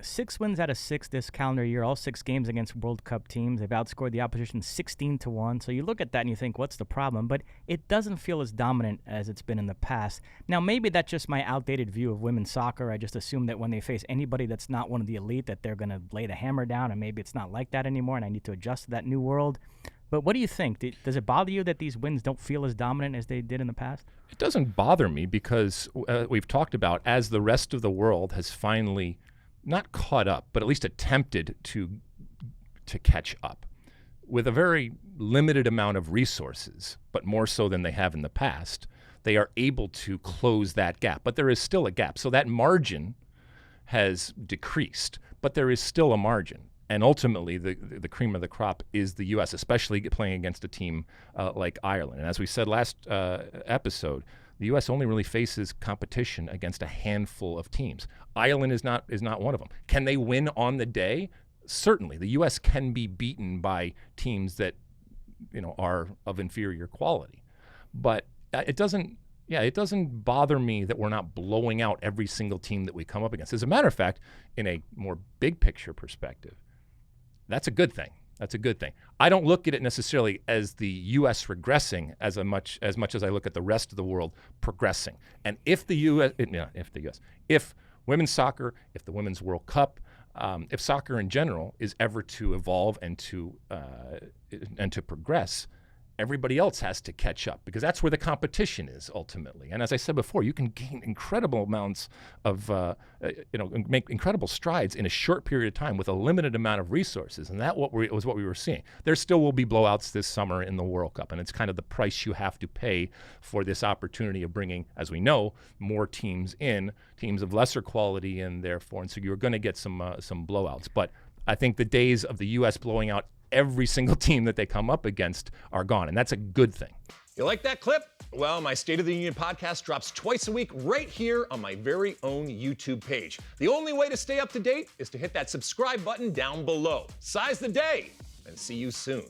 6 wins out of 6 this calendar year, all 6 games against World Cup teams. They've outscored the opposition 16-1. So you look at that and you think, what's the problem? But it doesn't feel as dominant as it's been in the past. Now, maybe that's just my outdated view of women's soccer. I just assume that when they face anybody that's not one of the elite, that they're going to lay the hammer down, and maybe it's not like that anymore, and I need to adjust to that new world. But what do you think? Does it bother you that these wins don't feel as dominant as they did in the past? It doesn't bother me because we've talked about, as the rest of the world has finally not caught up, but at least attempted to catch up with a very limited amount of resources, but more so than they have in the past, they are able to close that gap. But there is still a gap. So that margin has decreased, but there is still a margin. And ultimately, the cream of the crop is the U.S., especially playing against a team like Ireland. And as we said last episode, the U.S. only really faces competition against a handful of teams. Ireland is not one of them. Can they win on the day? Certainly. The U.S. can be beaten by teams that are of inferior quality. But it doesn't bother me that we're not blowing out every single team that we come up against. As a matter of fact, in a more big picture perspective, that's a good thing. That's a good thing. I don't look at it necessarily as the U.S. regressing as much as I look at the rest of the world progressing. And if women's soccer, if the Women's World Cup, if soccer in general is ever to evolve and to progress, everybody else has to catch up, because that's where the competition is ultimately. And as I said before, you can gain incredible amounts of, make incredible strides in a short period of time with a limited amount of resources. And that was what we were seeing. There still will be blowouts this summer in the World Cup, and it's kind of the price you have to pay for this opportunity of bringing, as we know, more teams in, teams of lesser quality in, therefore. And so you're going to get some blowouts. But I think the days of the U.S. blowing out every single team that they come up against are gone, and that's a good thing. You like that clip? Well, my State of the Union podcast drops twice a week right here on my very own YouTube page. The only way to stay up to date is to hit that subscribe button down below. Size the day, and see you soon.